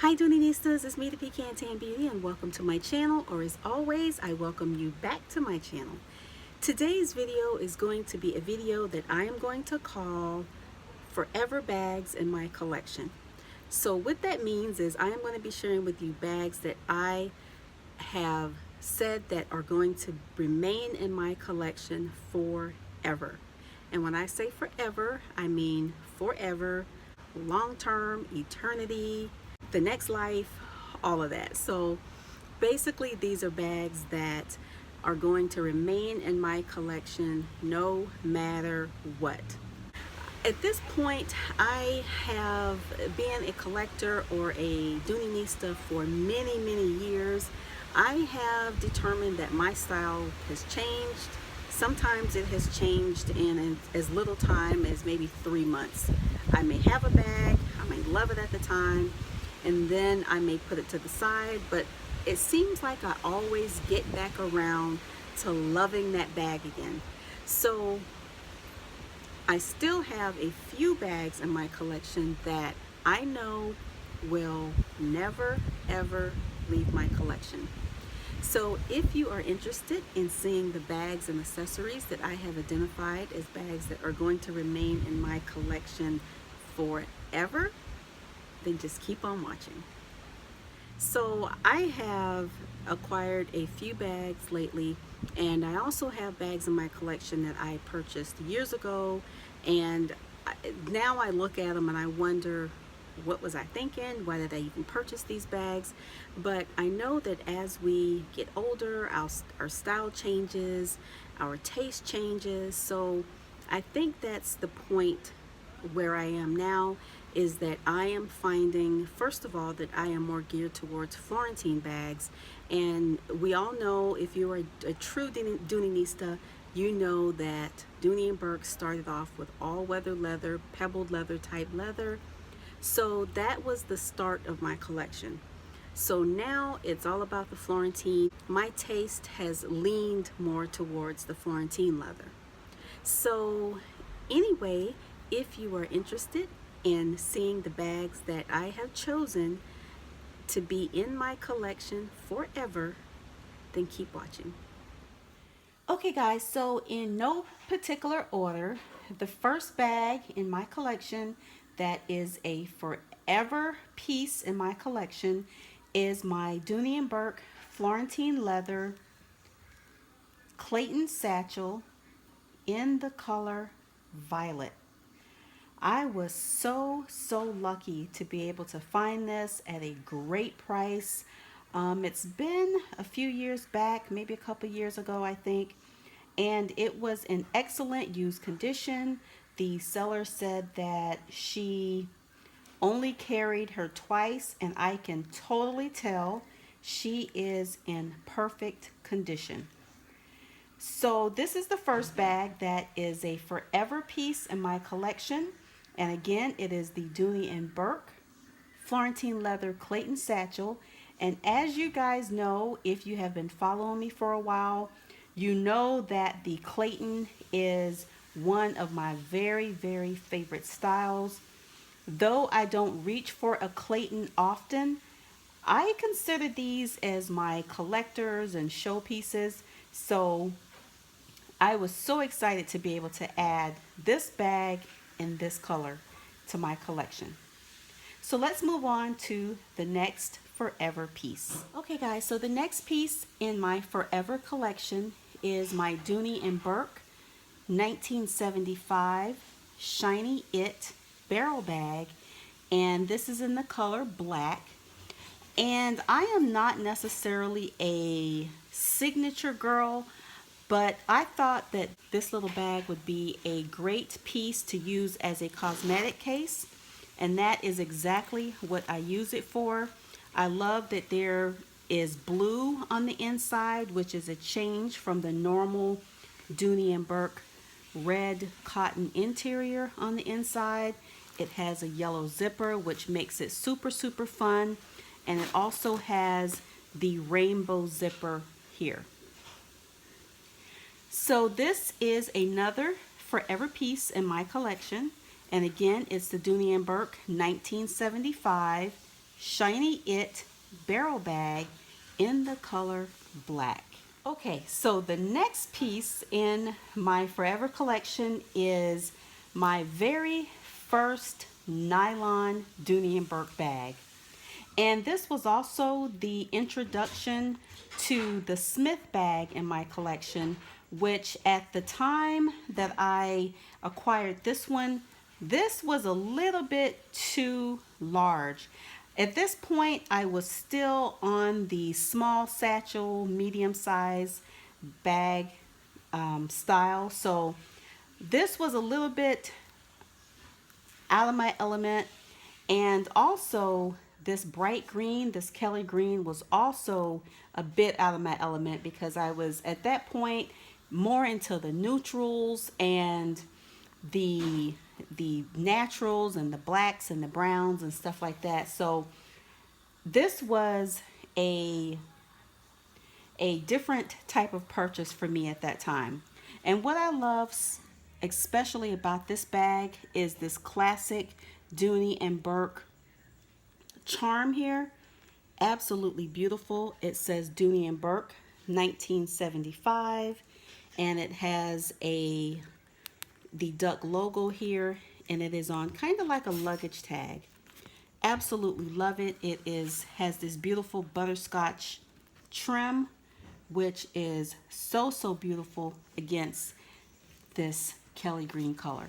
Hi Doonistas, it's me the Pecan Tan Beauty and welcome to my channel, or as always, I welcome you back to my channel. Today's video is going to be a video that I am going to call Forever Bags in My Collection. So what that means is I am going to be sharing with you bags that I have said that are going to remain in my collection forever. And when I say forever, I mean forever, long term, eternity, the next life, all of that. So basically, these are bags that are going to remain in my collection no matter what. At this point, I have been a collector or a Dooney for many years. I have determined that my style has changed. Sometimes it has changed in as little time as maybe 3 months. I may have a bag, I may love it at the time, and then I may put it to the side, but it seems like I always get back around to loving that bag again. So I still have a few bags in my collection that I know will never ever leave my collection. So if you are interested in seeing the bags and accessories that I have identified as bags that are going to remain in my collection forever, then just keep on watching. So I have acquired a few bags lately, and I also have bags in my collection that I purchased years ago, and now I look at them and I wonder, what was I thinking? Why did I even purchase these bags? But I know that as we get older, our style changes, our taste changes. So I think that's the point where I am now, is that I am finding, first of all, that I am more geared towards Florentine bags. And we all know, if you're a true Dooney, you know that Dooney Bourke started off with all-weather leather, pebbled leather type leather. So that was the start of my collection. So now it's all about the Florentine. My taste has leaned more towards the Florentine leather. So anyway, if you are interested in seeing the bags that I have chosen to be in my collection forever, then keep watching. Okay guys, so in no particular order, the first bag in my collection that is a forever piece in my collection is my Dooney Bourke Florentine leather Clayton satchel in the color violet. I was so lucky to be able to find this at a great price. It's been a few years back, maybe a couple years ago, I think, and it was in excellent use condition. The seller said that she only carried her twice, and I can totally tell she is in perfect condition. So this is the first bag that is a forever piece in my collection. And again, it is the Dooney Bourke Florentine leather Clayton satchel. And as you guys know, if you have been following me for a while, you know that the Clayton is one of my very favorite styles. Though I don't reach for a Clayton often, I consider these as my collectors and showpieces. So I was so excited to be able to add this bag in this color to my collection. So let's move on to the next forever piece. Okay guys, so the next piece in my forever collection is my Dooney Bourke 1975 Shiny It barrel bag, and this is in the color black. And I am not necessarily a signature girl, but I thought that this little bag would be a great piece to use as a cosmetic case, and that is exactly what I use it for. I love that there is blue on the inside, which is a change from the normal Dooney Bourke red cotton interior on the inside. It has a yellow zipper, which makes it super fun, and it also has the rainbow zipper here. So this is another forever piece in my collection, and again, it's the Dooney Bourke 1975 Shiny It barrel bag in the color black. Okay, so the next piece in my forever collection is my very first nylon Dooney Bourke bag. And this was also the introduction to the Smith bag in my collection, which at the time that I acquired this one, this was a little bit too large. At this point, I was still on the small satchel, medium size bag style. So this was a little bit out of my element. And also this bright green, this Kelly green, was also a bit out of my element because I was at that point more into the neutrals and the naturals and the blacks and the browns and stuff like that. So this was a different type of purchase for me at that time. And what I love especially about this bag is this classic Dooney and Bourke charm here. Absolutely beautiful. It says Dooney and Bourke 1975, and it has the duck logo here, and it is on kind of like a luggage tag. Absolutely love it. It has this beautiful butterscotch trim, which is so beautiful against this Kelly green color.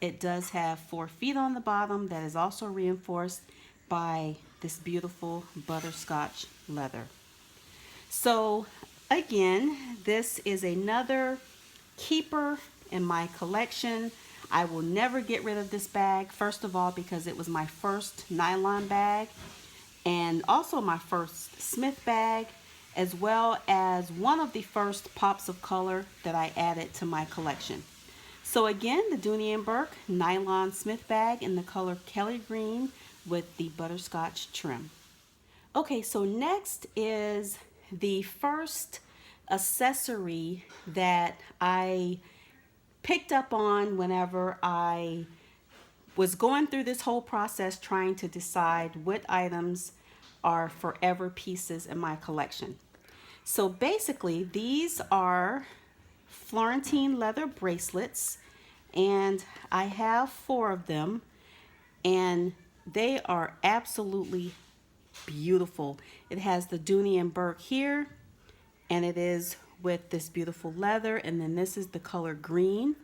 It does have 4 feet on the bottom that is also reinforced by this beautiful butterscotch leather. So again, this is another keeper in my collection. I will never get rid of this bag. First of all, because it was my first nylon bag and also my first Smith bag, as well as one of the first pops of color that I added to my collection. So again, the Dooney Bourke Nylon Smith bag in the color Kelly green with the butterscotch trim. Okay, so next is the first accessory that I picked up on whenever I was going through this whole process trying to decide what items are forever pieces in my collection. So basically, these are Florentine leather bracelets, and I have 4 of them, and they are absolutely beautiful. It has the Dooney and Bourke here, and it is with this beautiful leather, and then this is the color green,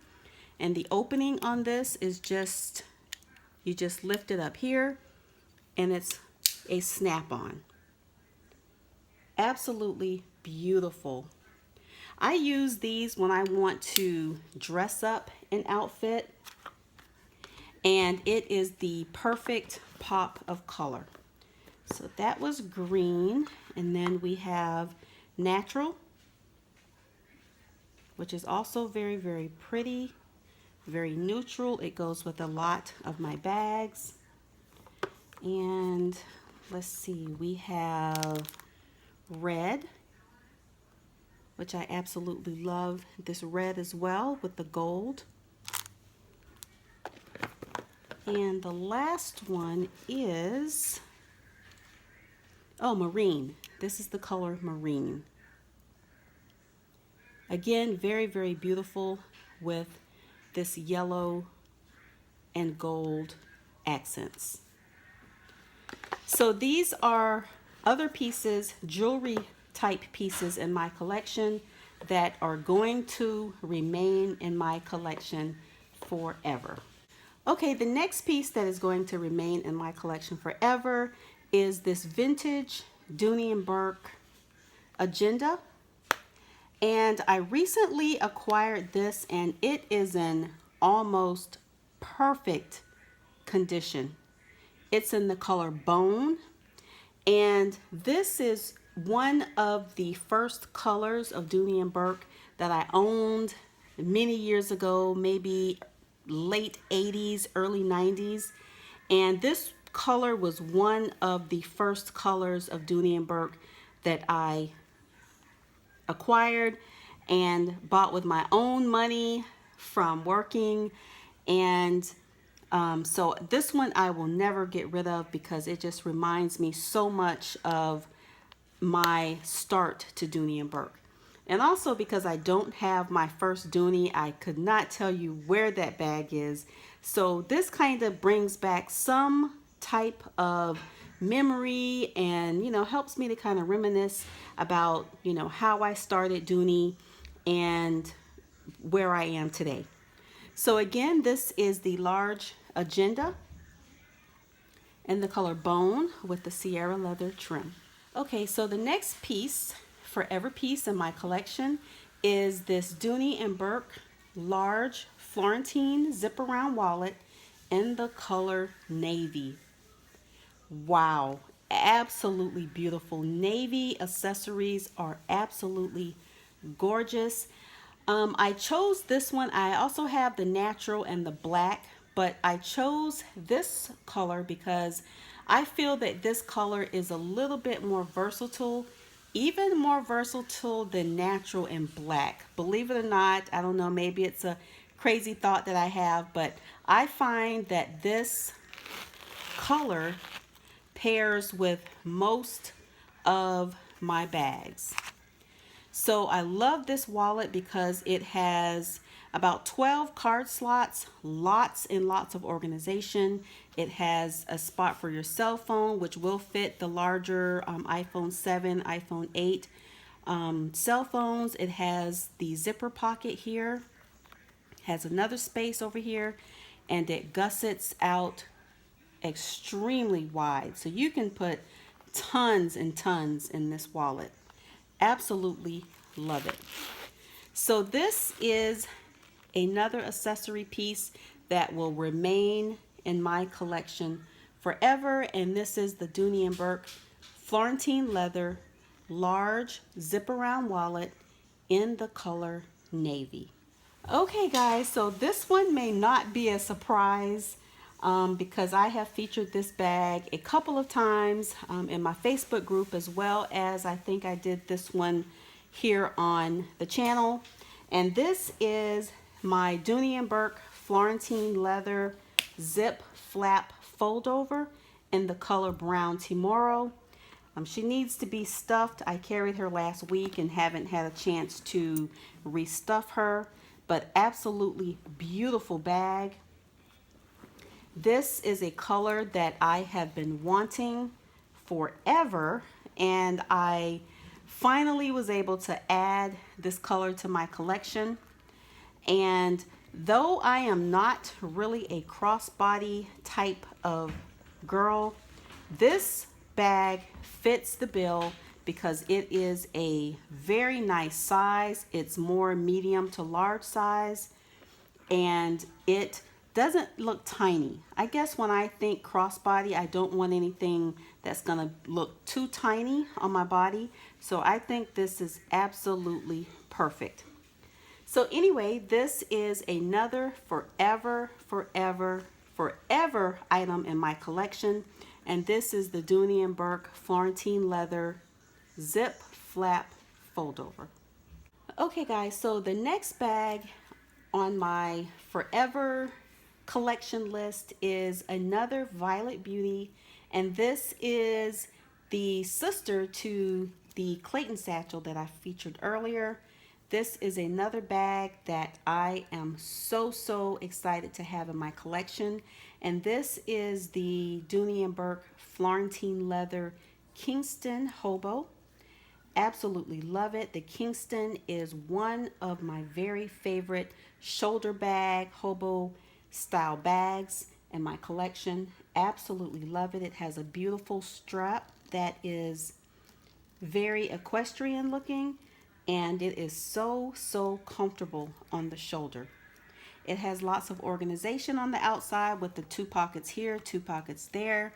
and the opening on this is you just lift it up here, and it's a snap-on. Absolutely beautiful. I use these when I want to dress up an outfit, and it is the perfect pop of color. So that was green, and then we have natural, which is also very pretty, very neutral. It goes with a lot of my bags. And let's see, we have red, which I absolutely love this red as well with the gold. And the last one is, oh, marine. This is the color marine. Again, very beautiful with this yellow and gold accents. So these are other pieces, jewelry type pieces in my collection that are going to remain in my collection forever. Okay, the next piece that is going to remain in my collection forever is this vintage Dooney Bourke agenda. And I recently acquired this, and it is in almost perfect condition. It's in the color bone, and this is one of the first colors of Dooney Bourke that I owned many years ago, maybe late 80s, early 90s. And this color was one of the first colors of Dooney Bourke that I acquired and bought with my own money from working. And So this one I will never get rid of because it just reminds me so much of my start to Dooney and Bourke. And also because I don't have my first Dooney, I could not tell you where that bag is. So this kind of brings back some type of memory and, helps me to kind of reminisce about, how I started Dooney and where I am today. So again, this is the large agenda in the color bone with the Sierra leather trim. Okay, so the next piece, forever piece in my collection, is this Dooney and Bourke large Florentine zip around wallet in the color navy. Wow, absolutely beautiful. Navy accessories are absolutely gorgeous. I chose this one. I also have the natural and the black, but I chose this color because I feel that this color is a little bit more versatile, even more versatile than natural and black. Believe it or not, I don't know, maybe it's a crazy thought that I have, but I find that this color pairs with most of my bags. So I love this wallet because it has about 12 card slots, lots and lots of organization. It has a spot for your cell phone, which will fit the larger iPhone 7, iPhone 8 cell phones. It has the zipper pocket here, has another space over here, and it gussets out extremely wide. So you can put tons and tons in this wallet. Absolutely love it. So this is another accessory piece that will remain in my collection forever, and this is the Dooney and Bourke Florentine leather large zip around wallet in the color navy. Okay guys, so this one may not be a surprise because I have featured this bag a couple of times in my Facebook group, as well as I think I did this one here on the channel. And this is my Dooney and Bourke Florentine leather zip flap fold over in the color brown Timoro. She needs to be stuffed. I carried her last week and haven't had a chance to restuff her, but absolutely beautiful bag. This is a color that I have been wanting forever, and I finally was able to add this color to my collection. And though I am not really a crossbody type of girl, this bag fits the bill because it is a very nice size. It's more medium to large size, and it doesn't look tiny. I guess when I think crossbody, I don't want anything that's gonna look too tiny on my body. So I think this is absolutely perfect. So anyway, this is another forever item in my collection. And this is the Dooney and Bourke Florentine leather zip flap fold over. Okay guys, so the next bag on my forever collection list is another Violet Beauty, and this is the sister to the Clayton satchel that I featured earlier. This is another bag that I am so excited to have in my collection, and this is the Dooney and Bourke Florentine leather Kingston hobo. Absolutely love it. The Kingston is one of my very favorite shoulder bag, hobo style bags in my collection. Absolutely love it. It has a beautiful strap that is very equestrian looking, and it is so comfortable on the shoulder. It has lots of organization on the outside with the 2 pockets here, 2 pockets there.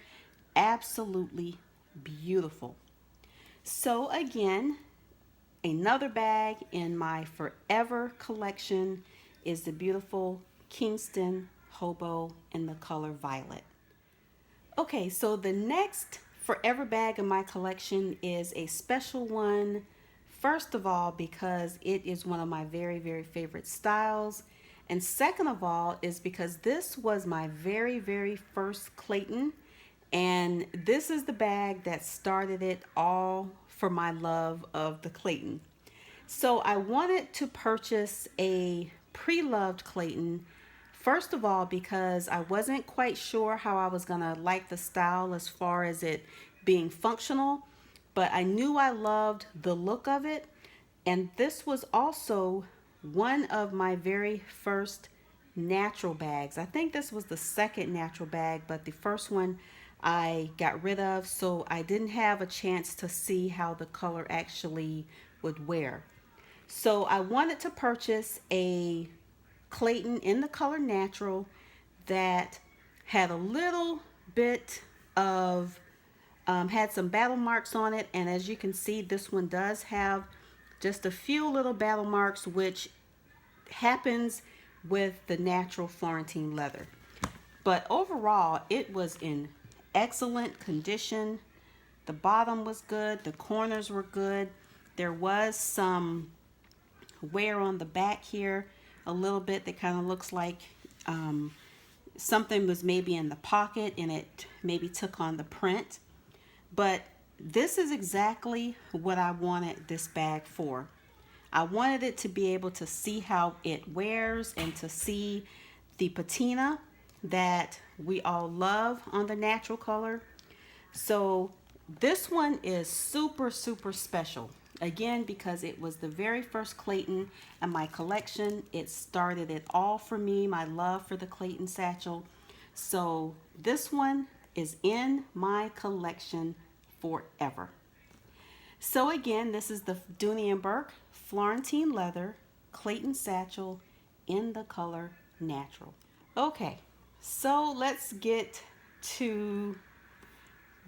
Absolutely beautiful. So again, another bag in my forever collection is the beautiful Kingston hobo in the color violet. Okay, so the next forever bag in my collection is a special one. First of all, because it is one of my very favorite styles, And second of all is because this was my very first Clayton, and this is the bag that started it all for my love of the Clayton. So I wanted to purchase a pre-loved Clayton, first of all because I wasn't quite sure how I was gonna like the style as far as it being functional, but I knew I loved the look of it. And this was also one of my very first natural bags. I think this was the second natural bag, but the first one I got rid of, so I didn't have a chance to see how the color actually would wear. So I wanted to purchase a Clayton in the color natural that had a little bit of had some battle marks on it, and as you can see, this one does have just a few little battle marks, which happens with the natural Florentine leather. But overall, it was in excellent condition. The bottom was good, the corners were good. There was some wear on the back here a little bit that kind of looks like something was maybe in the pocket and it maybe took on the print. But this is exactly what I wanted this bag for. I wanted it to be able to see how it wears and to see the patina that we all love on the natural color. So this one is super special. Again, because it was the very first Clayton in my collection. It started it all for me, my love for the Clayton satchel. So this one is in my collection forever. So again, this is the Dooney Bourke Florentine leather Clayton satchel in the color natural. Okay, so let's get to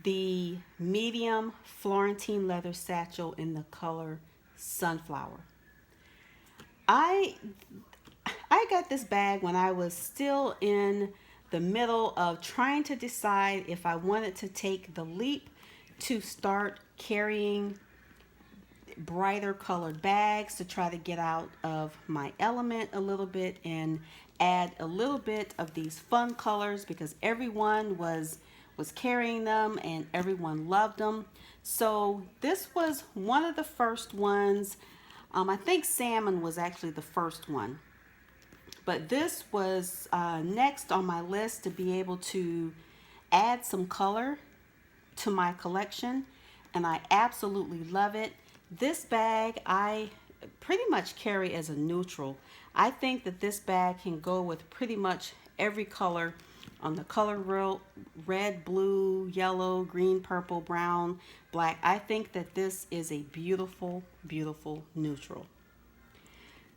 the medium Florentine leather satchel in the color sunflower. I got this bag when I was still in the middle of trying to decide if I wanted to take the leap to start carrying brighter colored bags to try to get out of my element a little bit and add a little bit of these fun colors, because everyone was carrying them and everyone loved them. So this was one of the first ones. I think salmon was actually the first one, but this was next on my list to be able to add some color to my collection, and I absolutely love it. This bag I pretty much carry as a neutral. I think that this bag can go with pretty much every color on the color wheel: red, blue, yellow, green, purple, brown, black. I think that this is a beautiful neutral.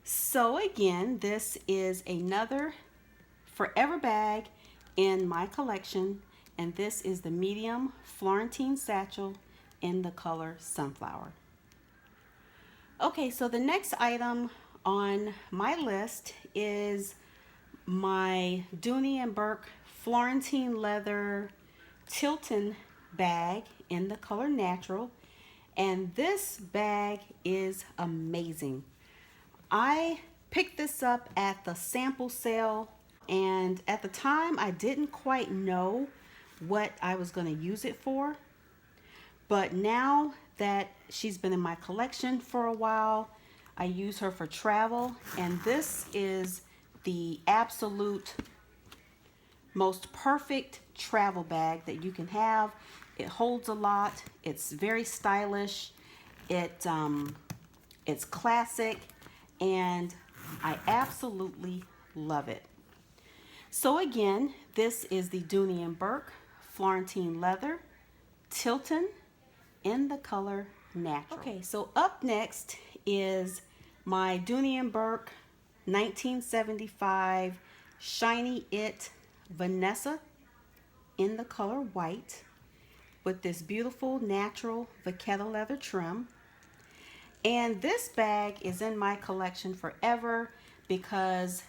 So again, this is another forever bag in my collection, and this is the medium Florentine satchel in the color sunflower. Okay, so the next item on my list is my Dooney Bourke Florentine leather Chilton bag in the color natural, and this bag is amazing. I picked this up at the sample sale, and at the time I didn't quite know what I was going to use it for, but now that she's been in my collection for a while, I use her for travel, and this is the absolute most perfect travel bag that you can have. It holds a lot. It's very stylish. It's classic, and I absolutely love it. So again, this is the Dooney Bourke Florentine leather Chilton in the color natural. Okay, so up next is my Dooney Bourke 1975 Shiny It Vanessa in the color white with this beautiful natural vachetta leather trim. And this bag is in my collection forever because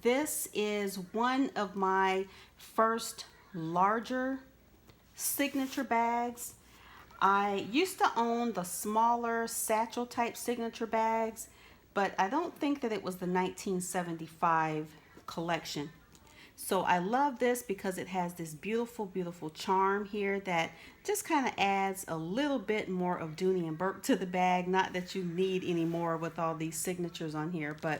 this is one of my first larger signature bags. I used to own the smaller satchel type signature bags, but I don't think that it was the 1975 collection. So I love this because it has this beautiful, beautiful charm here that just kind of adds a little bit more of Dooney Bourke to the bag. Not that you need any more with all these signatures on here, but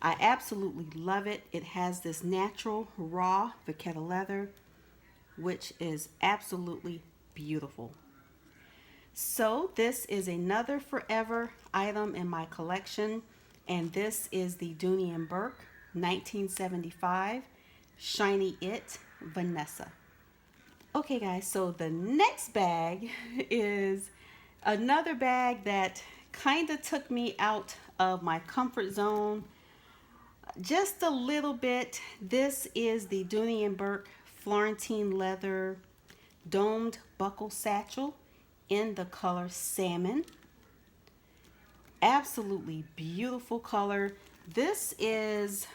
I absolutely love it. It has this natural raw vachetta leather, which is absolutely beautiful. So this is another forever item in my collection, and this is the Dooney Bourke 1975 Shiny It Vanessa. Okay guys, so the next bag is another bag that kind of took me out of my comfort zone just a little bit. This is the Dooney Bourke Florentine leather domed buckle satchel in the color salmon. Absolutely beautiful color. This is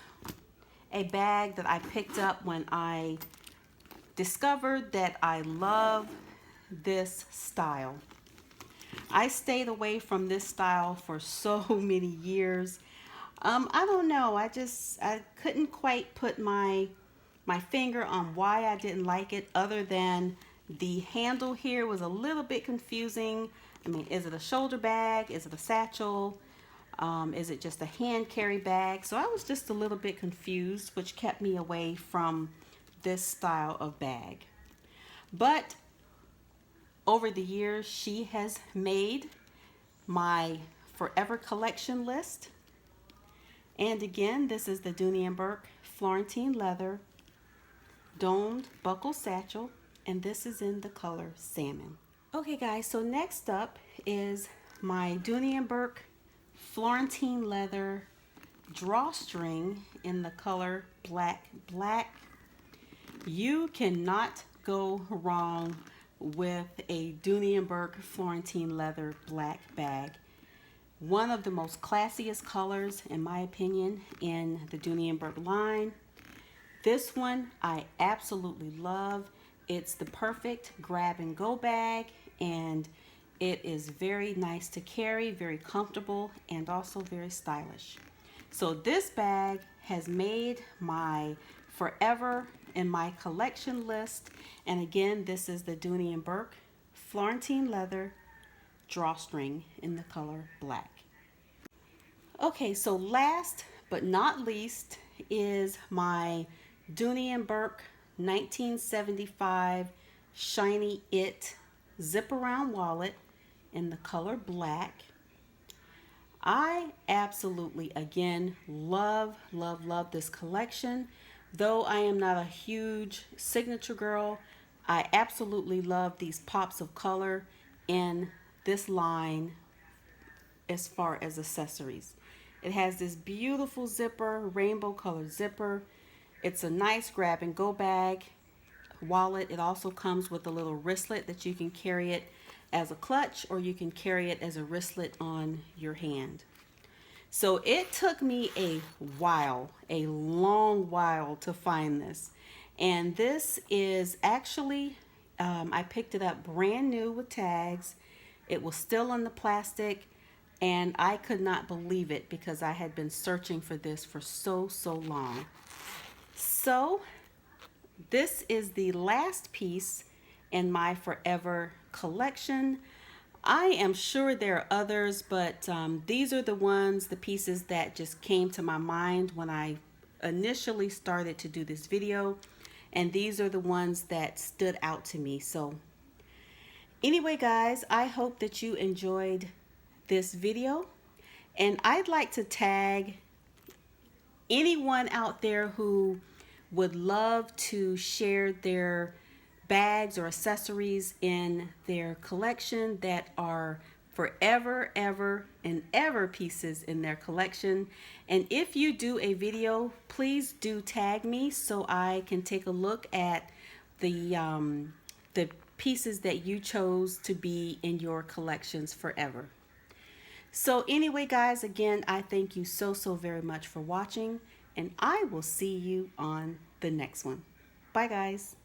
a bag that I picked up when I discovered that I love this style. I stayed away from this style for so many years. I don't know, I couldn't quite put my finger on why I didn't like it, other than the handle here was a little bit confusing. I mean, is it a shoulder bag? Is it a satchel? Is it just a hand carry bag? So I was just a little bit confused, which kept me away from this style of bag. But over the years, she has made my forever collection list. And again, this is the Dooney Bourke Florentine leather domed buckle satchel, and this is in the color salmon. Okay guys, so next up is my Dooney Bourke Florentine leather drawstring in the color black. You cannot go wrong with a Dooney Bourke Florentine leather black bag. One of the most classiest colors, in my opinion, in the Dooney Bourke line. This one I absolutely love. It's the perfect grab and go bag, and it is very nice to carry, very comfortable, and also very stylish. So this bag has made my forever in my collection list. And again, this is the Dooney Bourke Florentine leather drawstring in the color black. Okay, so last but not least is my Dooney Bourke 1975 Shiny It zip around wallet in the color black. I absolutely, again, love this collection. Though I am not a huge signature girl, I absolutely love these pops of color in this line as far as accessories. It has this beautiful zipper, rainbow colored zipper. It's a nice grab and go bag wallet. It also comes with a little wristlet that you can carry it as a clutch, or you can carry it as a wristlet on your hand. So it took me a while, a long while, to find this. And this is actually, I picked it up brand new with tags. It was still in the plastic, and I could not believe it because I had been searching for this for so long. So this is the last piece in my forever collection. I am sure there are others, but these are the pieces that just came to my mind when I initially started to do this video, and these are the ones that stood out to me. So anyway guys, I hope that you enjoyed this video, and I'd like to tag anyone out there who would love to share their bags or accessories in their collection that are forever, ever, and ever pieces in their collection. And if you do a video, please do tag me so I can take a look at the pieces that you chose to be in your collections forever. So anyway guys, again, I thank you so very much for watching, and I will see you on the next one. Bye guys.